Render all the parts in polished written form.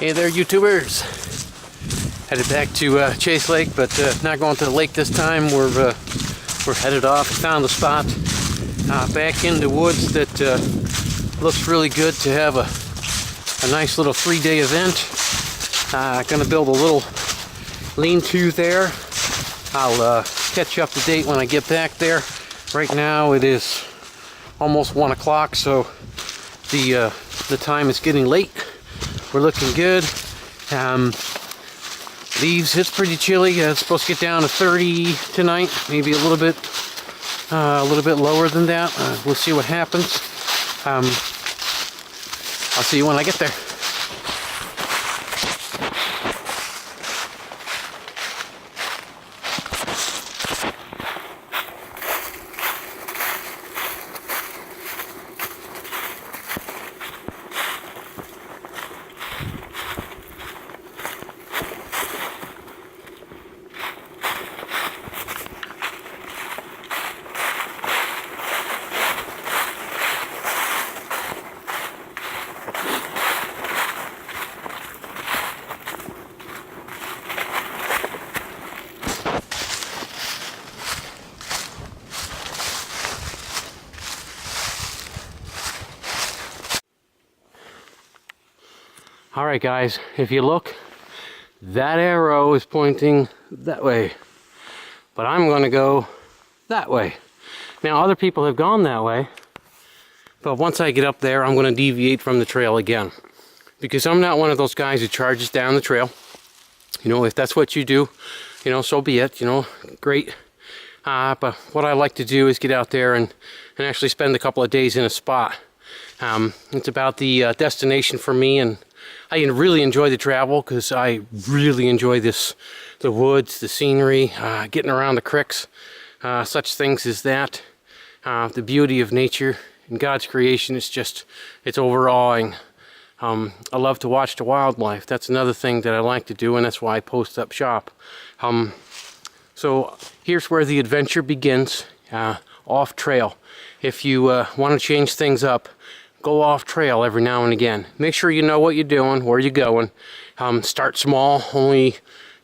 Hey there, YouTubers. Headed back to Chase Lake, but not going to the lake this time. We're headed off. Found a spot back in the woods that looks really good to have a nice little 3-day event. Gonna build a little lean-to there. I'll catch you up to date when I get back there. Right now it is almost 1 o'clock, so the time is getting late. We're looking good. Leaves, it's pretty chilly. It's supposed to get down to 30 tonight, maybe a little bit lower than that. We'll see what happens. I'll see you when I get there. Alright guys, if you look, that arrow is pointing that way, but I'm going to go that way. Now other people have gone that way, but once I get up there I'm going to deviate from the trail again, because I'm not one of those guys who charges down the trail. You know, if that's what you do, you know, so be it, you know, great. But what I like to do is get out there and actually spend a couple of days in a spot. It's about the destination for me, and I really enjoy the travel because I really enjoy the woods, the scenery, getting around the creeks, such things as that. The beauty of nature and God's creation is just, it's overawing. I love to watch the wildlife. That's another thing that I like to do, and that's why I post up shop. So here's where the adventure begins, off trail. If you want to change things up, go off trail every now and again. Make sure you know what you're doing, where you're going. Start small, only,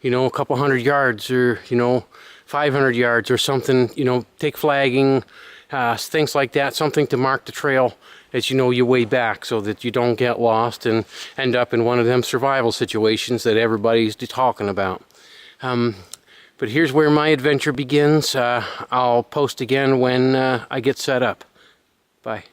you know, a couple 100 yards, or, you know, 500 yards or something. You know, take flagging, things like that, something to mark the trail as you know your way back, so that you don't get lost and end up in one of them survival situations that everybody's talking about. But here's where my adventure begins. I'll post again when I get set up. Bye.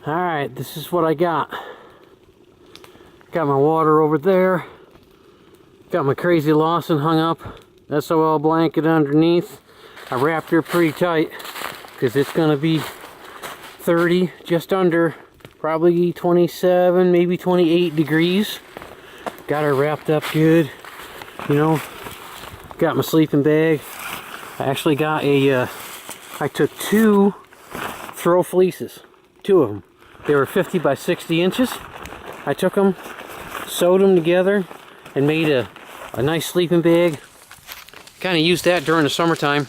Alright, this is what I got. Got my water over there. Got my crazy Lawson hung up. SOL blanket underneath. I wrapped her pretty tight because it's going to be 30, just under, probably 27, maybe 28 degrees. Got her wrapped up good, you know. Got my sleeping bag. I actually got I took 2 throw fleeces, 2 of them. They were 50 by 60 inches. I took them, sewed them together, and made a nice sleeping bag. Kind of used that during the summertime.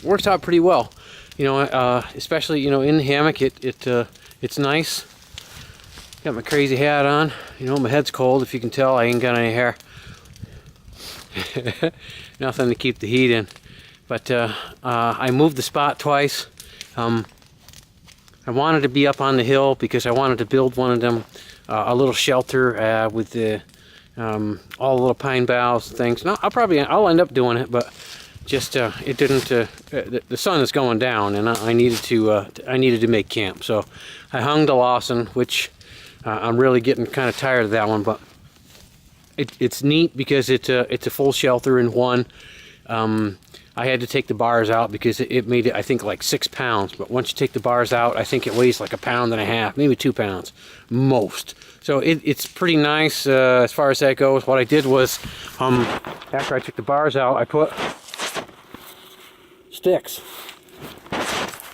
Works out pretty well, you know. Especially, you know, in the hammock, it's nice. Got my crazy hat on. You know, my head's cold. If you can tell, I ain't got any hair. Nothing to keep the heat in. But I moved the spot twice. I wanted to be up on the hill because I wanted to build one of them, a little shelter with the all the little pine boughs and things. No, I'll end up doing it, but just it didn't. The sun is going down, and I needed to make camp. So I hung the Lawson, which I'm really getting kind of tired of that one, but it's neat because it's a full shelter in one. I had to take the bars out because it made it, I think, like 6 pounds. But once you take the bars out, I think it weighs like 1.5 pounds, maybe 2 pounds, most. So it's pretty nice as far as that goes. What I did was, after I took the bars out, I put sticks.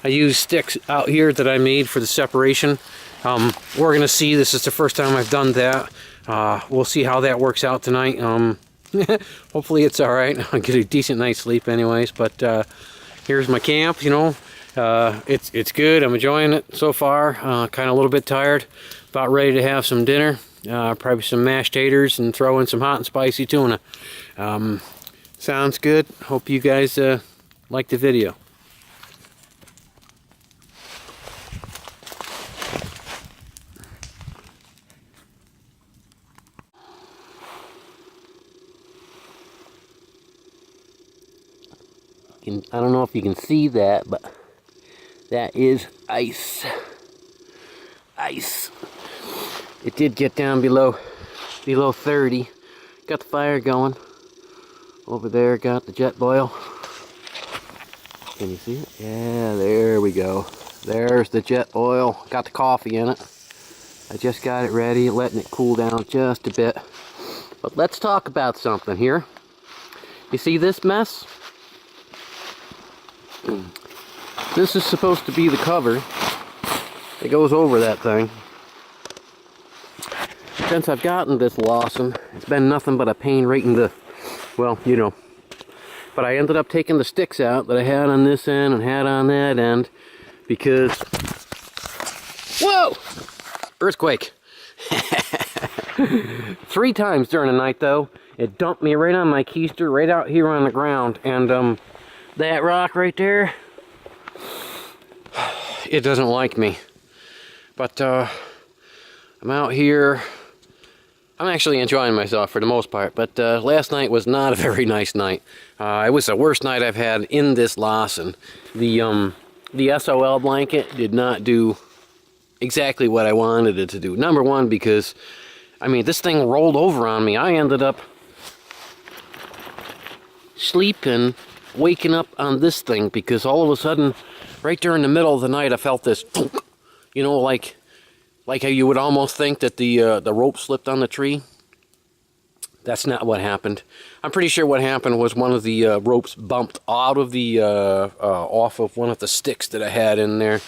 I used sticks out here that I made for the separation. We're going to see, this is the first time I've done that. We'll see how that works out tonight. Hopefully it's all right. I'll get a decent night's sleep anyways. But here's my camp. You know, it's good. I'm enjoying it so far. Kind of a little bit tired. About ready to have some dinner. Probably some mashed taters and throw in some hot and spicy tuna. Sounds good. Hope you guys like the video. I don't know if you can see that, but that is ice. Ice. It did get down below 30. Got the fire going. Over there, got the jet boil. Can you see it? Yeah, there we go. There's the jet boil. Got the coffee in it. I just got it ready, letting it cool down just a bit. But let's talk about something here. You see this mess? This is supposed to be the cover that goes over that thing. Since I've gotten this Lawson, it's been nothing but a pain right in the, well, you know. But I ended up taking the sticks out that I had on this end and had on that end because, whoa, earthquake. 3 times during the night though, it dumped me right on my keister, right out here on the ground, and that rock right there, it doesn't like me. But I'm out here. I'm actually enjoying myself for the most part, but last night was not a very nice night. It was the worst night I've had in this Lawson. The SOL blanket did not do exactly what I wanted it to do. Number one, because, I mean, this thing rolled over on me. I ended up sleeping, waking up on this thing because all of a sudden, right during the middle of the night, I felt this, you know, like how you would almost think that the rope slipped on the tree. That's not what happened. I'm pretty sure what happened was one of the ropes bumped out of the off of one of the sticks that I had in there.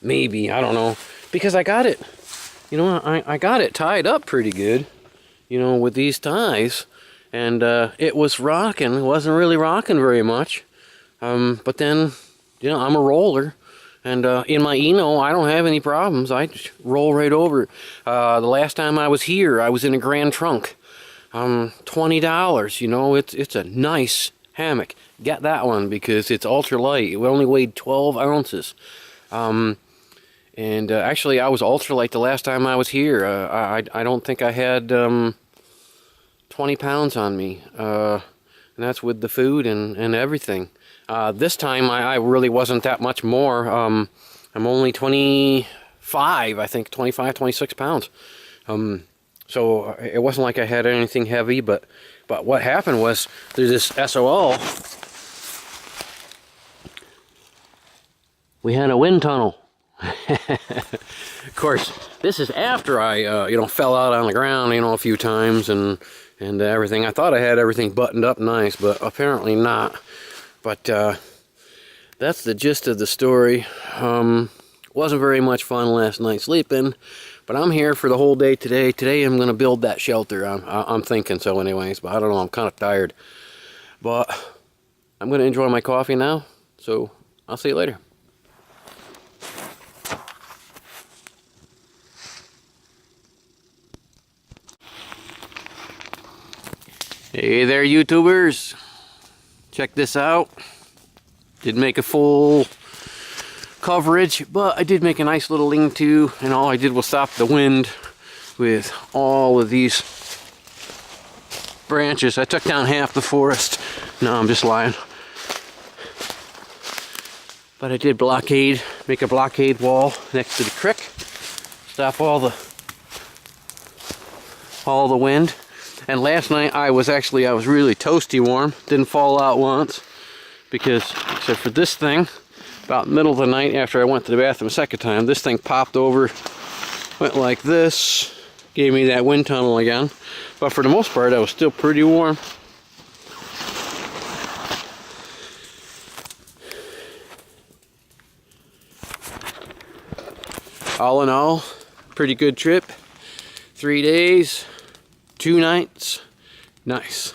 Maybe, I don't know, because I got it. You know, I got it tied up pretty good, you know, with these ties. And it was rocking. It wasn't really rocking very much. But then, you know, I'm a roller. And in my Eno, I don't have any problems. I just roll right over. The last time I was here, I was in a Grand Trunk. $20, you know, it's a nice hammock. Get that one because it's ultra light. It only weighed 12 ounces. And actually, I was ultra light the last time I was here. I don't think I had 20 pounds on me. And that's with the food and everything. This time, I really wasn't that much more. I'm only 25, I think, 25, 26 pounds. So it wasn't like I had anything heavy, but what happened was, through this SOL, we had a wind tunnel. Of course, this is after I, you know, fell out on the ground, you know, a few times and everything. I thought I had everything buttoned up nice, but apparently not. But that's the gist of the story. Wasn't very much fun last night sleeping, but I'm here for the whole day today. Today I'm going to build that shelter. I'm thinking so anyways, but I don't know. I'm kind of tired. But I'm going to enjoy my coffee now, so I'll see you later. Hey there, YouTubers. Check this out. Didn't make a full coverage, but I did make a nice little lean-to, and all I did was stop the wind with all of these branches. I took down half the forest. No, I'm just lying. But I did make a blockade wall next to the creek. Stop all the wind. And last night I was really toasty warm. Didn't fall out once because, except for this thing, about middle of the night after I went to the bathroom a second time, this thing popped over, went like this, gave me that wind tunnel again. But for the most part, I was still pretty warm. All in all, pretty good trip. 3 days. 2 nights. Nice.